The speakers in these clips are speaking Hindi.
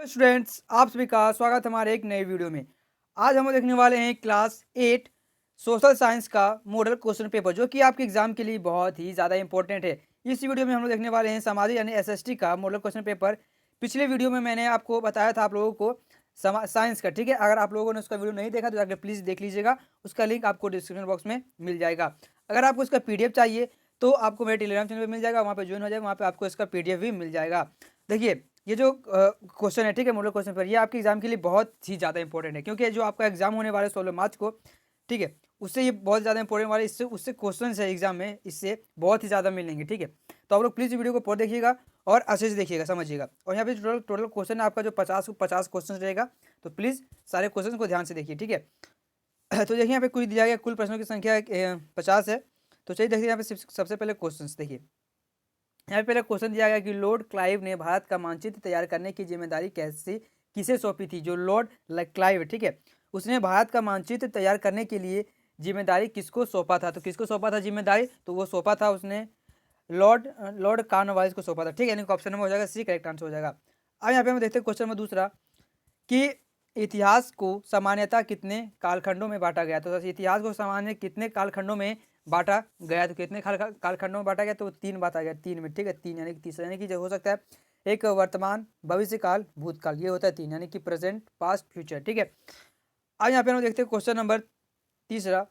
स्टूडेंट्स, आप सभी का स्वागत है हमारे एक नए वीडियो में। आज हम लोग देखने वाले हैं क्लास 8 सोशल साइंस का मॉडल क्वेश्चन पेपर, जो कि आपके एग्जाम के लिए बहुत ही ज़्यादा इंपॉर्टेंट है। इस वीडियो में हम लोग देखने वाले हैं सामाजिक यानी एसएसटी का मॉडल क्वेश्चन पेपर। पिछले वीडियो में मैंने आपको बताया था आप लोगों को साइंस का, ठीक है। अगर आप लोगों ने उसका वीडियो नहीं देखा तो जाकर प्लीज़ देख लीजिएगा, उसका लिंक आपको डिस्क्रिप्शन बॉक्स में मिल जाएगा। अगर आपको इसका पीडीएफ चाहिए तो आपको मेरे टेलीग्राम चैनल पर मिल जाएगा, वहाँ पर ज्वाइन हो जाएगा, वहाँ पर आपको इसका पीडीएफ भी मिल जाएगा। देखिए, ये जो क्वेश्चन है, ठीक है, मॉडल क्वेश्चन पर, ये आपके एग्जाम के लिए बहुत ही ज़्यादा इंपॉर्टेंट है, क्योंकि जो आपका एग्जाम होने वाला है 16 मार्च को, ठीक है, उससे ये बहुत ज़्यादा इंपॉर्टेंट वाले इससे उससे क्वेश्चन है एग्जाम में, इससे बहुत ही ज़्यादा मिलेंगे, ठीक है। तो आप लोग प्लीज़ वीडियो को पढ़ देखिएगा और अच्छे से देखिएगा, समझिएगा। और यहाँ पे टोटल टोटल क्वेश्चन आपका जो 50 क्वेश्चन रहेगा, तो प्लीज़ सारे क्वेश्चन को ध्यान से देखिए, ठीक है। तो देखिए यहाँ पे कुल दिया गया, कुल प्रश्नों की संख्या 50 है। तो चलिए देखिए यहाँ पे सबसे पहले क्वेश्चन देखिए। यहाँ पे पहले क्वेश्चन दिया गया कि लॉर्ड क्लाइव ने भारत का मानचित्र तैयार करने की जिम्मेदारी किसे सौंपी थी। जो लॉर्ड क्लाइव, ठीक है, उसने भारत का मानचित्र तैयार करने के लिए जिम्मेदारी किसको सौंपा था। तो किसको सौंपा था जिम्मेदारी, तो वो सौंपा था उसने लॉर्ड लॉर्ड कॉर्नवालिस को सौंपा था, ठीक है। यानी ऑप्शन नंबर हो जाएगा सी, करेक्ट आंसर हो जाएगा। अब यहाँ पे हम देखते हैं क्वेश्चन नंबर दूसरा कि इतिहास को सामान्यतः कितने कालखंडों में बांटा गया। तो इतिहास को सामान्य कितने कालखंडों में बांटा गया, तो कितने कालखंडों में बांटा गया, तो 3 बांटा गया, 3 में, ठीक है। 3 यानी कि तीसरा, यानी कि जो हो सकता है एक वर्तमान, भविष्य काल, भूतकाल, ये होता है 3, यानी कि प्रेजेंट, पास्ट, फ्यूचर, ठीक है। आज यहाँ पे हम देखते हैं क्वेश्चन नंबर तीसरा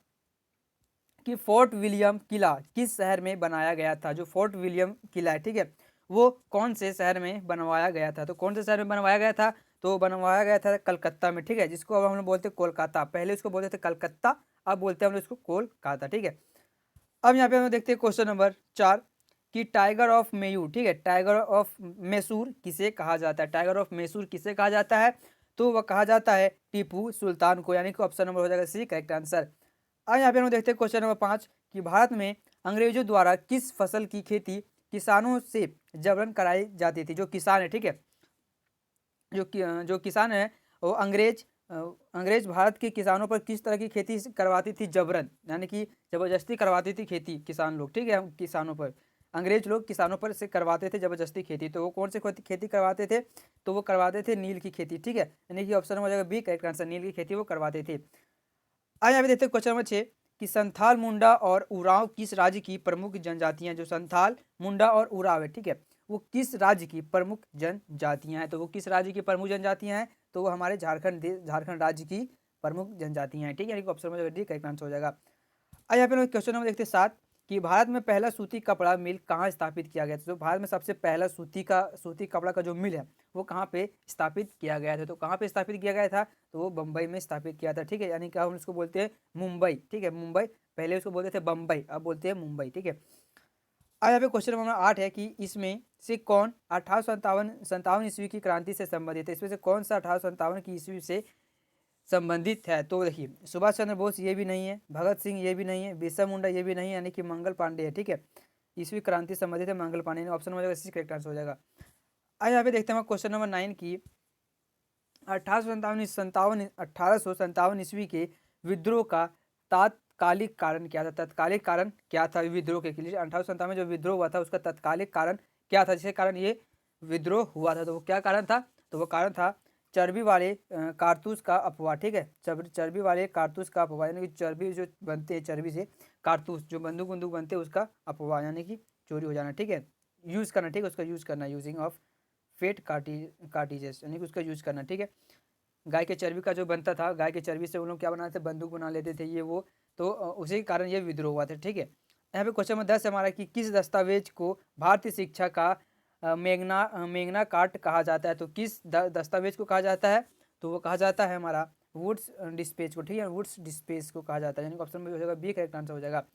कि फोर्ट विलियम किला किस शहर में बनाया गया था। जो फोर्ट विलियम किला है, ठीक है, वो कौन से शहर में बनवाया गया था। तो कौन से शहर में बनवाया गया था, तो बनवाया गया था कलकत्ता में, ठीक है, जिसको अब हम लोग बोलते हैं कोलकाता। पहले उसको बोलते थे कलकत्ता, अब बोलते हैं हम लोग इसको कोलकाता, ठीक है। अब यहाँ पे हम देखते हैं क्वेश्चन नंबर 4 कि टाइगर ऑफ मेयूर, ठीक है, टाइगर ऑफ मैसूर किसे कहा जाता है। टाइगर ऑफ मैसूर किसे कहा जाता है, तो वह कहा जाता है टीपू सुल्तान को, यानी कि ऑप्शन नंबर हो जाएगा सी, करेक्ट आंसर। अब यहाँ पे हम देखते हैं क्वेश्चन नंबर 5 कि भारत में अंग्रेजों द्वारा किस फसल की खेती किसानों से जबरन कराई जाती थी। जो किसान है, ठीक है, जो किसान है, वो अंग्रेज भारत के किसानों पर किस तरह की खेती करवाती थी, जबरन, यानी कि जबरदस्ती करवाती थी खेती किसान लोग, ठीक है, हम किसानों पर, अंग्रेज लोग किसानों पर से करवाते थे जबरदस्ती खेती। तो वो कौन से खेती करवाते थे, तो वो करवाते थे नील की खेती, ठीक है, यानी कि ऑप्शन हो जाएगा बी, करेक्ट आंसर, नील की खेती वो करवाते थे। आज यहाँ पे देखते हैं क्वेश्चन नंबर 6 कि संथाल, मुंडा और उरांव किस राज्य की प्रमुख जनजातियां। जो संथाल, मुंडा और उरांव है, ठीक है, वो किस राज्य की प्रमुख जनजातियां हैं। तो वो किस राज्य की प्रमुख जनजातियां हैं, तो वो हमारे झारखंड राज्य की प्रमुख जनजातियां हैं, ठीक है, ऑप्शन में डी करेक्ट आंसर हो जाएगा। अब यहाँ पे क्वेश्चन नंबर देखते हैं 7 कि भारत में पहला सूती कपड़ा मिल कहाँ स्थापित किया गया था। तो भारत में सबसे पहला सूती कपड़ा का जो मिल है वो कहाँ पे स्थापित किया गया था। तो कहाँ पे स्थापित किया गया था, तो वो बम्बई में स्थापित किया था, ठीक है, यानी कि हम उसको बोलते हैं मुंबई, ठीक है, मुंबई। पहले उसको बोलते थे बम्बई, अब बोलते हैं मुंबई, ठीक है। अब यहाँ पे क्वेश्चन नंबर 8 है कि इसमें से कौन 1857 ईस्वी की क्रांति से संबंधित है। इसमें से कौन सा 1857 की ईस्वी से संबंधित है। तो देखिए, सुभाष चंद्र बोस ये भी नहीं है, भगत सिंह ये भी नहीं है, बिरसा मुंडा ये भी नहीं है, यानी कि मंगल पांडे है, ठीक है, ईस्वी क्रांति संबंधित है मंगल पांडे, ऑप्शन हो जाएगा सी, करेक्ट आंसर हो जाएगा। आज यहाँ पे देखते हैं क्वेश्चन नंबर 9 की 1857 ईस्वी के विद्रोह का तात्कालिक कारण क्या था। तत्कालिक कारण क्या था विद्रोह के लिए। 1857 में जो विद्रोह हुआ था उसका तत्कालिक कारण क्या था, जिसके कारण ये विद्रोह हुआ था। तो वो क्या कारण था, तो वो कारण था चर्बी वाले कारतूस का अफवाह, ठीक है, चर्बी वाले कारतूस का अफवाह, यानी कि चर्बी जो बनते हैं, चर्बी से कारतूस जो बंदूक बनते हैं उसका अफवाह, यानी कि चोरी हो जाना, ठीक है, यूज़ करना, ठीक है, उसका यूज़ करना, यूजिंग ऑफ फेट कार्टिजेस, यानी कि उसका यूज़ करना, ठीक है। गाय के चर्बी का जो बनता था, गाय के चर्बी से उन लोग क्या बनाते थे, बंदूक बना लेते थे, ये वो। तो उसी के कारण ये विद्रोह हुआ था, ठीक है। यहाँ पे क्वेश्चन नंबर 10 हमारा कि किस दस्तावेज को भारतीय शिक्षा का मेघना कार्ट कहा जाता है। तो किस दस्तावेज को कहा जाता है, तो वो कहा जाता है हमारा वुड्स डिस्पेच को, ठीक है, वुड्स डिस्पेच को कहा जाता है, यानी ऑप्शन में हो जाएगा बी, करेक्ट आंसर हो जाएगा। अब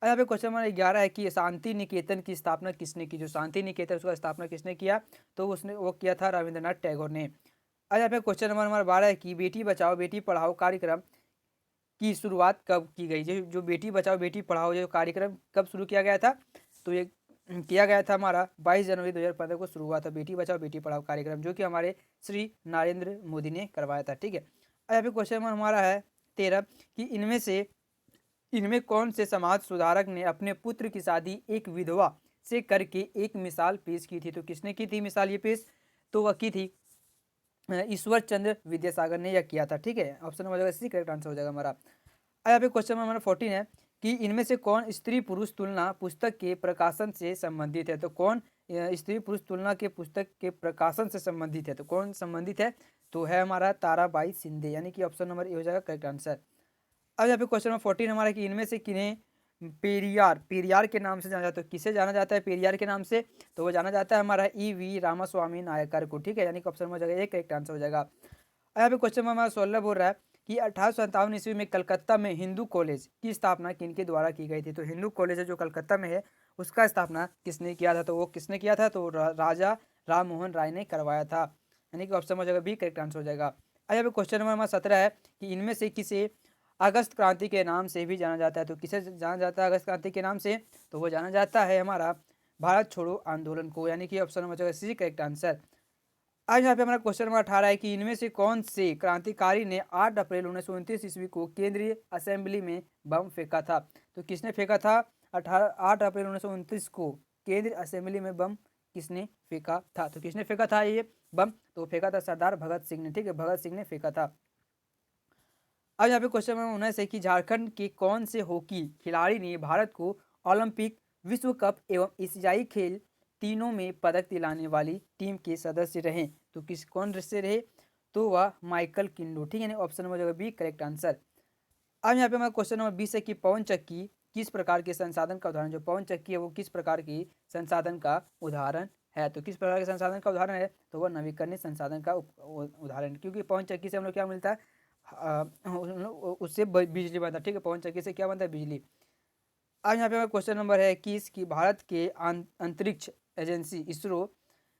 यहाँ पे क्वेश्चन नंबर 11 है कि शांति निकेतन की स्थापना किसने की। जो शांति निकेतन उसका स्थापना किसने किया, तो उसने वो किया था रविंद्रनाथ टैगोर ने। अब यहाँ पे क्वेश्चन नंबर 12 है कि बेटी बचाओ बेटी पढ़ाओ कार्यक्रम की शुरुआत कब की गई। जो बेटी बचाओ बेटी पढ़ाओ जो कार्यक्रम कब शुरू किया गया था, तो ये किया गया था हमारा 22 जनवरी 2015 को शुरू हुआ था बेटी बचाओ बेटी पढ़ाओ कार्यक्रम, जो कि हमारे श्री नरेंद्र मोदी ने करवाया था, ठीक है। अब यहाँ पे क्वेश्चन नंबर हमारा है 13 कि इनमें कौन से समाज सुधारक ने अपने पुत्र की शादी एक विधवा से करके एक मिसाल पेश की थी। तो किसने की थी मिसाल ये पेश, तो वह की थी ईश्वर चंद्र विद्यासागर ने यह किया था। ठीक है, ऑप्शन नंबर हो जाएगा सी, करेक्ट आंसर हो जाएगा हमारा। अब यहाँ पे क्वेश्चन नंबर 14 है कि इनमें से कौन स्त्री पुरुष तुलना पुस्तक के प्रकाशन से संबंधित है। तो कौन स्त्री पुरुष तुलना के पुस्तक के प्रकाशन से संबंधित है, तो कौन संबंधित है, तो है हमारा ताराबाई शिंदे, यानी कि ऑप्शन नंबर ए हो जाएगा करेक्ट आंसर। अब यहाँ पे क्वेश्चन नंबर 14 हमारा कि इनमें से किन्हें पेरियार पेरियार के नाम से जाना जाता है। तो किसे जाना जाता है पेरियार के नाम से, तो वो जाना जाता है हमारा ई.वी. रामास्वामी नायकर को। ठीक है, यानी कि ऑप्शन नंबर हो जाएगा एक करेक्ट आंसर हो जाएगा। यहाँ पे क्वेश्चन नंबर हमारा 16 बोल रहा है कि 1857 ईस्वी में कलकत्ता में हिंदू कॉलेज की स्थापना किनके द्वारा की गई थी। तो हिंदू कॉलेज है जो कलकत्ता में है, उसका स्थापना किसने किया था, तो वो किसने किया था, तो राजा राम मोहन राय ने करवाया था, यानी कि ऑप्शन हो जाएगा बी करेक्ट आंसर हो जाएगा। अब यहाँ पे क्वेश्चन नंबर हमारा 17 है कि इनमें से किसे अगस्त क्रांति के नाम से भी जाना जाता है। तो किसे जाना जाता है अगस्त क्रांति के नाम से, तो वो जाना जाता है हमारा भारत छोड़ो आंदोलन को, यानी कि ऑप्शन नंबर हो जाएगा सी करेक्ट आंसर। आज यहाँ पे हमारा क्वेश्चन नंबर 18 है कि इनमें से कौन से क्रांतिकारी ने 8 अप्रैल 1929 ईस्वी को केंद्रीय असेंबली में बम फेंका था। तो किसने फेंका था 8 अप्रैल 1929 को केंद्रीय असेंबली में बम किसने फेंका था, तो किसने फेंका था ये बम, तो फेंका था सरदार भगत सिंह ने। ठीक है, भगत सिंह ने फेंका था। अब यहाँ पे क्वेश्चन नंबर 19 है कि झारखंड के कौन से हॉकी खिलाड़ी ने भारत को ओलंपिक, विश्व कप एवं एशियाई खेल तीनों में पदक दिलाने वाली टीम के सदस्य रहे। तो किस कौन से रहे, तो वह माइकल किंडो। ठीक है, ऑप्शन नंबर जो बी करेक्ट आंसर। अब यहाँ पे हमारा क्वेश्चन नंबर 20 है कि पवन चक्की किस प्रकार के संसाधन का उदाहरण, जो पवन चक्की है वो किस प्रकार की संसाधन का उदाहरण है, तो किस प्रकार के संसाधन का उदाहरण है, तो वह नवीकरणीय संसाधन का उदाहरण, क्योंकि पवन चक्की से हम लोग क्या मिलता है, उससे बिजली बनता है। ठीक है, पवन चक्की से क्या बनता है, बिजली। आज यहाँ पे हमारा क्वेश्चन नंबर है कि इसकी भारत के अंतरिक्ष एजेंसी इसरो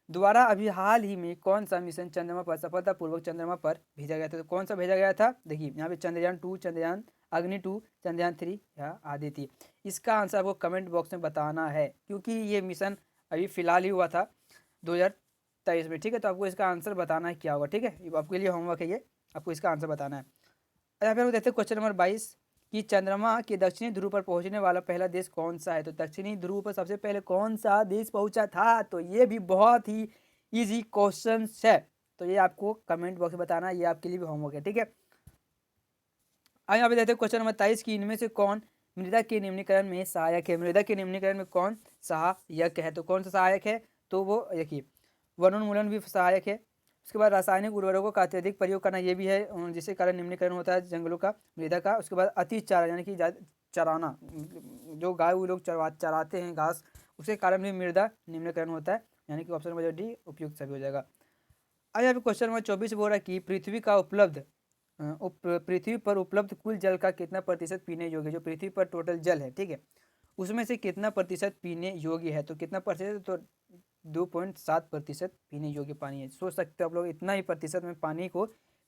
द्वारा अभी हाल ही में कौन सा मिशन चंद्रमा पर सफलतापूर्वक चंद्रमा पर भेजा गया था। तो कौन सा भेजा गया था, देखिए यहाँ पे चंद्रयान 2, चंद्रयान अग्नि 2, चंद्रयान 3 या आदित्य। इसका आंसर आपको कमेंट बॉक्स में बताना है, क्योंकि ये मिशन अभी फिलहाल ही हुआ था 2023 में। ठीक है, तो आपको इसका आंसर बताना है क्या होगा। ठीक है, आपके लिए होमवर्क है ये, आपको इसका आंसर बताना है। यहाँ पे हम देखते हैं क्वेश्चन नंबर 22 कि चंद्रमा के दक्षिणी ध्रुव पर पहुंचने वाला पहला देश कौन सा है। तो दक्षिणी ध्रुव पर सबसे पहले कौन सा देश पहुंचा था, तो ये भी बहुत ही इजी क्वेश्चन है, तो ये आपको कमेंट बॉक्स में बताना है, ये आपके लिए भी होमवर्क है। ठीक है, अब यहाँ पे देखते हैं क्वेश्चन नंबर 23 की इनमें से कौन मृदा के निम्नीकरण में सहायक है। मृदा के निम्नीकरण में कौन सहायक है, तो कौन सा सहायक है, तो वो देखिए वनोन्मूलन भी सहायक है। उसके बाद रासायनिक उर्वरकों का अत्यधिक प्रयोग करना ये भी है, जिसके कारण निम्नीकरण होता है जंगलों का, मृदा का। उसके बाद अति चारा यानी कि चराना, जो गाय वो लोग चराते हैं घास, उसके कारण भी मृदा निम्नीकरण होता है, यानी कि ऑप्शन नंबर डी उपयुक्त सभी हो जाएगा। अब यहाँ पे क्वेश्चन नंबर 24 बोल रहा है कि पृथ्वी पर उपलब्ध कुल जल का कितना प्रतिशत पीने योग्य है। जो पृथ्वी पर टोटल जल है, ठीक है, उसमें से कितना प्रतिशत पीने योग्य है, तो कितना प्रतिशत, तो 2.7% पीने योग्य पानी है। सोच सकते हो आप लोग, इतना ही प्रतिशत में पानी को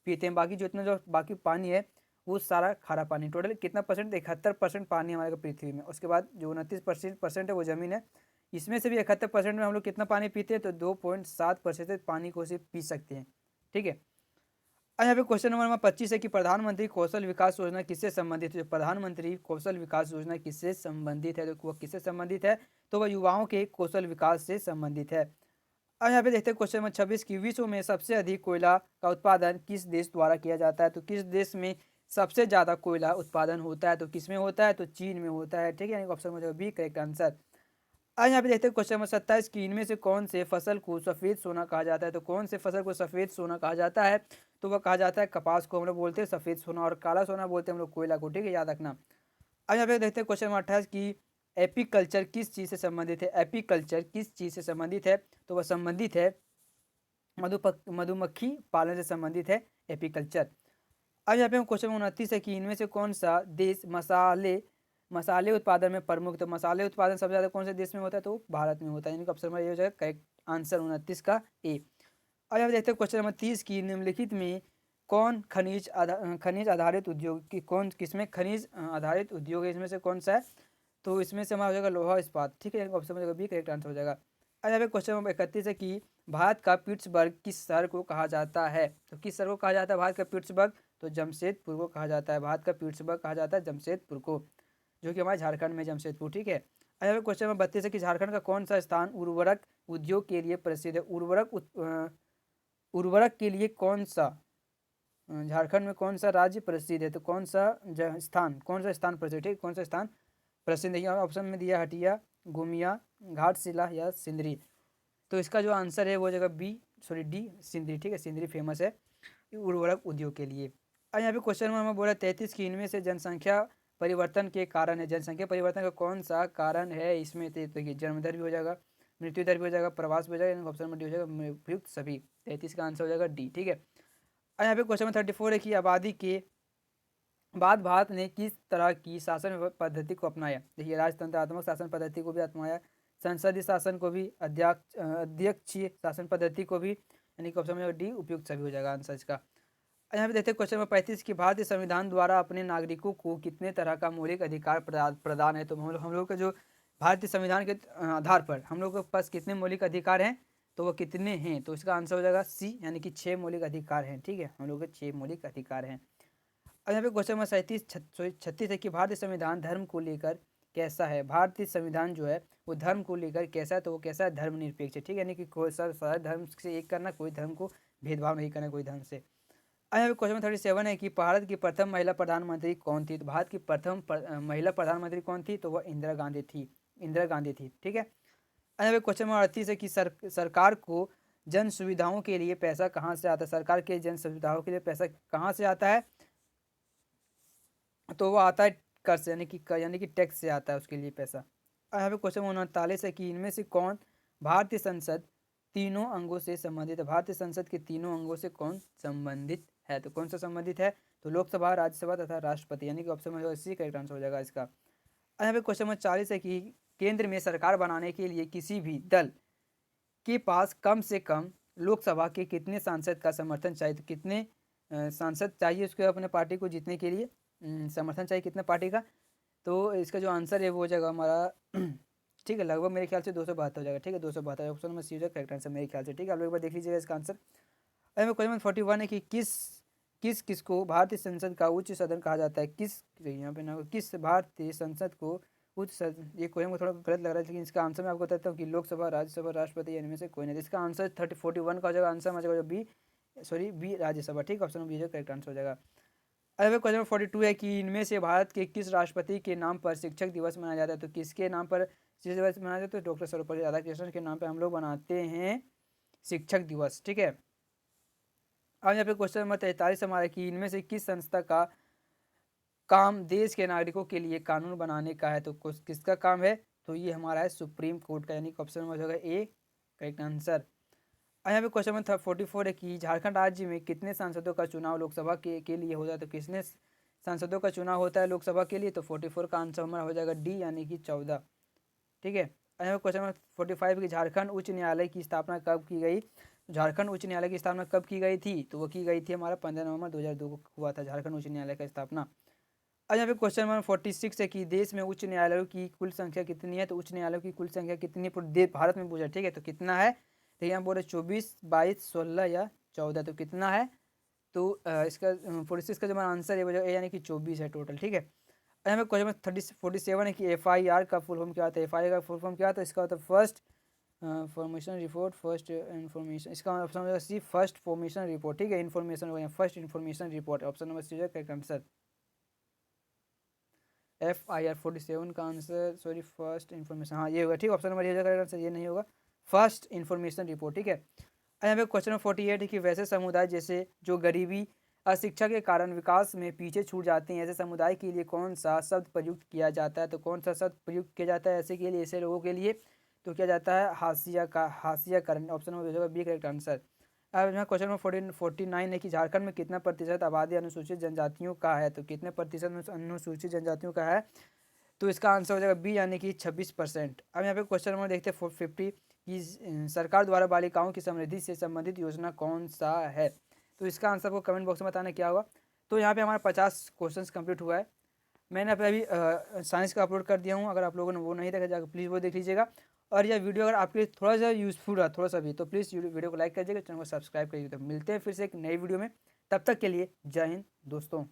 पीते हैं, बाकी जो बाकी पानी है वो सारा खारा पानी। टोटल कितना परसेंट, 71% पानी हमारे पृथ्वी में। उसके बाद जो 29% है वो जमीन है, इसमें से भी 71% में हम लोग कितना पानी पीते हैं, तो 2.7% पानी को सिर्फ पी सकते हैं। ठीक है, अब यहाँ पे क्वेश्चन नंबर 25 है कि प्रधानमंत्री कौशल विकास योजना किससे संबंधित है। प्रधानमंत्री कौशल विकास योजना किससे संबंधित है, तो वह किससे संबंधित है, तो वह युवाओं के कौशल विकास से संबंधित है। अब यहाँ पे देखते हैं क्वेश्चन नंबर 26 की विश्व में सबसे अधिक कोयला का उत्पादन किस देश द्वारा किया जाता है। तो किस देश में सबसे ज़्यादा कोयला उत्पादन होता है, तो किस में होता है, तो चीन में होता है। ठीक है, ऑप्शन में बी करेक्ट आंसर। आज यहाँ पे देखते हैं क्वेश्चन नंबर 27 की इनमें से कौन से फसल को सफ़ेद सोना कहा जाता है। तो कौन से फसल को सफ़ेद सोना कहा जाता है, तो वह कहा जाता है कपास को हम लोग बोलते हैं सफ़ेद सोना, और काला सोना बोलते हैं हम लोग कोयला को। ठीक है, याद रखना। अब यहाँ पे देखते हैं क्वेश्चन नंबर 28 की एपीकल्चर किस चीज़ से संबंधित है। एपीकल्चर किस चीज़ से संबंधित है, तो वह संबंधित है मधुमक्खी पालन से संबंधित है एपीकल्चर। अब यहाँ पे हम क्वेश्चन 29 है कि इनमें से कौन सा देश मसाले उत्पादन में प्रमुख, तो मसाले उत्पादन सबसे ज़्यादा कौन से देश में होता है, तो भारत में होता है, यानी कि ऑप्शन नंबर ये हो जाएगा करेक्ट आंसर 29 का ए। अब यहाँ देखते हैं क्वेश्चन नंबर 30 की निम्नलिखित में कौन खनिज आधारित उद्योग की कौन किसमें खनिज आधारित उद्योग है, इसमें से कौन सा है, तो इसमें से हमारा हो जाएगा लोहा इस्पात। ठीक है, ऑप्शन में बी करेक्ट आंसर हो जाएगा। अब यहाँ पे क्वेश्चन नंबर 31 है कि भारत का पिट्सबर्ग किस शहर को कहा जाता है। तो किस शहर को कहा जाता है भारत का पिट्सबर्ग, तो जमशेदपुर को कहा जाता है। भारत का पिट्सबर्ग कहा जाता है जमशेदपुर को, जो कि हमारे झारखंड में जमशेदपुर। ठीक है, अब यहाँ पे क्वेश्चन नंबर 32 है कि झारखंड का कौन सा स्थान उर्वरक उद्योग के लिए प्रसिद्ध है। उर्वरक के लिए कौन सा झारखंड में कौन सा राज्य प्रसिद्ध है? तो कौन सा स्थान प्रसिद्ध है? कौन सा स्थान प्रसिद्ध है? ऑप्शन में दिया हटिया, गोमिया, घाटशिला या सिंदरी। तो इसका जो आंसर है वो जगह डी सिंदरी। ठीक है, सिंदरी फेमस है उर्वरक उद्योग के लिए। अब यहाँ पे क्वेश्चन में हमें बोला 33 की इनमें से जनसंख्या परिवर्तन के कारण है। जनसंख्या परिवर्तन का कौन सा कारण है इसमें? तो देखिए जन्म दर भी हो जाएगा, मृत्यु दर भी हो जाएगा, प्रवास भी हो जाएगा, ऑप्शन में डी हो जाएगा उपयुक्त सभी। 33 का आंसर हो जाएगा डी। ठीक है, और यहाँ पे क्वेश्चन में 34 है कि आबादी के बाद भारत ने किस तरह की शासन पद्धति को अपनाया? देखिए राजतंत्रात्मक शासन पद्धति को भी अपनाया, संसदीय शासन को भी, अध्यक्षीय शासन पद्धति को भी, यानी कि ऑप्शन में डी उपयुक्त सभी हो जाएगा आंसर इसका। यहाँ पे देखते हैं क्वेश्चन नंबर 35 की भारतीय संविधान द्वारा अपने नागरिकों को कितने तरह का मौलिक अधिकार प्रदान है? तो हम लोग का जो भारतीय संविधान के आधार पर हम लोग के पास कितने मौलिक अधिकार हैं? तो वो कितने हैं? तो इसका आंसर हो जाएगा सी, यानी कि 6 मौलिक अधिकार हैं। ठीक है, हम लोग के 6 मौलिक अधिकार हैं। अब यहाँ पे क्वेश्चन नंबर 36 है कि भारतीय संविधान धर्म को लेकर कैसा है? भारतीय संविधान जो है वो धर्म को लेकर कैसा है? तो वो कैसा है? धर्मनिरपेक्ष है। ठीक है, यानी कि कोई सारे धर्म से एक करना, कोई धर्म को भेदभाव नहीं करना कोई धर्म से। यहाँ पे क्वेश्चन 37 है कि भारत की प्रथम महिला प्रधानमंत्री कौन थी? तो भारत की प्रथम महिला प्रधानमंत्री कौन थी? तो वह इंदिरा गांधी थी। ठीक है, यहाँ पे क्वेश्चन नंबर 38 है कि सरकार को जन सुविधाओं के लिए पैसा कहाँ से आता है? सरकार के जन सुविधाओं के लिए पैसा कहाँ से आता है? तो वो आता है कर से, यानी कि टैक्स से आता है उसके लिए पैसा। यहाँ पे क्वेश्चन 39 है कि इनमें से कौन भारतीय संसद तीनों अंगों से संबंधित है? भारतीय संसद के तीनों अंगों से कौन संबंधित है? तो कौन सा संबंधित है? तो लोकसभा, राज्यसभा तथा राष्ट्रपति, यानी कि ऑप्शन में सी करेक्ट आंसर हो जाएगा इसका। यहाँ पे क्वेश्चन नंबर 40 है कि केंद्र में सरकार बनाने के लिए किसी भी दल के पास कम से कम लोकसभा के कितने सांसद का समर्थन चाहिए? तो कितने सांसद चाहिए उसको अपने पार्टी को जीतने के लिए? समर्थन चाहिए कितने पार्टी का? तो इसका जो आंसर है वो हो जाएगा हमारा ठीक है, लगभग मेरे ख्याल से 272 हो जाएगा। ठीक है, 272 ऑप्शन में सी हो जाएगा करेक्ट आंसर मेरे ख्याल से। ठीक है, आप लोग एक बार देख लीजिएगा इसका आंसर। अभी में क्वेश्चन 41 है कि किसको भारतीय संसद का उच्च सदन कहा जाता है? यहाँ पे ना किस भारतीय संसद को उच्च सदन, ये क्वेश्चन को थोड़ा गलत लग रहा है, लेकिन इसका आंसर मैं आपको बताता हूँ कि लोकसभा, राज्यसभा, राष्ट्रपति, इनमें से कोई नहीं। इसका आंसर 41 का हो जाएगा। आंसर में जाएगा बी राज्यसभा। ठीक है, ऑप्शन बी जो करेक्ट आंसर हो जाएगा। अगला क्वेश्चन 42 है कि इनमें से भारत के किस राष्ट्रपति के नाम पर शिक्षक दिवस मनाया जाता है? तो किसके नाम पर शिक्षक दिवस मनाया जाता है? तो डॉक्टर सर्वपल्ली राधाकृष्णन के नाम पर हम लोग बनाते हैं शिक्षक दिवस। ठीक है, अब यहाँ पे क्वेश्चन नंबर 43 हमारा कि इनमें से किस संस्था का काम देश के नागरिकों के लिए कानून बनाने का है? तो किसका काम है? तो ये हमारा है सुप्रीम कोर्ट का, यानी कि ऑप्शन में हो जाएगा ए करेक्ट आंसर। यहाँ पे क्वेश्चन नंबर 44 है कि झारखंड राज्य में कितने सांसदों का चुनाव लोकसभा के लिए होता है? तो कितने सांसदों का चुनाव होता है लोकसभा के लिए? तो 44 का आंसर हमारा हो जाएगा डी, यानी कि 14। ठीक है, यहाँ पे क्वेश्चन नंबर 45 की झारखंड उच्च न्यायालय की स्थापना कब की गई? झारखंड उच्च न्यायालय की स्थापना कब की गई थी? तो वो की गई थी हमारा 15 नवंबर 2002 को हुआ था झारखंड उच्च न्यायालय का स्थापना। अब यहाँ पे क्वेश्चन नंबर 46 है कि देश में उच्च न्यायालयों की कुल संख्या कितनी है? तो उच्च न्यायालयों की कुल संख्या कितनी है भारत में पूछा? ठीक है, तो कितना है? तो यहाँ बोल रहे 24, 22, 16 या 14। तो कितना है? तो इसका 46 का जो हमारा आंसर है वो ए, यानी कि 24 है टोटल। ठीक है, यहाँ पे क्वेश्चन नंबर 47 है कि FIR का फुल फॉर्म क्या होता है? FIR का फुल फॉर्म क्या होता है? इसका होता है first formation report, first information. इसका ऑप्शन होगा सी फर्स्ट फॉर्मेशन रिपोर्ट। ठीक है, इन्फॉर्मेशन होगा first information report, option number C correct answer. FIR 47 का आंसर सॉरी फर्स्ट इन्फॉर्मेशन, हाँ ये होगा। ठीक, ऑप्शन नंबर ये हो जाएगा आंसर, ये नहीं होगा, फर्स्ट इन्फॉर्मेशन रिपोर्ट। ठीक है, यहाँ पे क्वेश्चन नंबर 48 है कि वैसे समुदाय जैसे जो गरीबी, अशिक्षा के कारण विकास में पीछे छूट जाते हैं, ऐसे समुदाय के लिए कौन सा शब्द प्रयुक्त किया जाता है? तो कौन सा शब्द प्रयुक्त किया जाता है ऐसे के लिए, ऐसे लोगों के लिए? तो किया जाता है हाशियाकरण, ऑप्शन नंबर होगा बी करेक्ट आंसर। अब यहाँ क्वेश्चन नंबर 49 है कि झारखंड में कितना प्रतिशत आबादी अनुसूचित जनजातियों का है? तो कितने प्रतिशत अनुसूचित जनजातियों का है? तो इसका आंसर हो जाएगा बी, यानी कि 26%। अब यहाँ पे क्वेश्चन नंबर देखते हैं 50 कि सरकार द्वारा बालिकाओं की समृद्धि से संबंधित योजना कौन सा है? तो इसका आंसर को कमेंट बॉक्स में बताना क्या होगा। तो यहाँ पे हमारा 50 क्वेश्चंस कंप्लीट हुआ है। मैंने अभी साइंस का अपलोड कर दिया हूँ, अगर आप लोगों ने वो नहीं देखा जाकर प्लीज़ वो देख लीजिएगा। और यह वीडियो अगर आपके लिए थोड़ा सा यूज़फुल रहा, थोड़ा सा भी, तो प्लीज़ वीडियो को लाइक करिएगा, चैनल को सब्सक्राइब करिएगा। तो मिलते हैं फिर से एक नई वीडियो में, तब तक के लिए जय हिंद दोस्तों।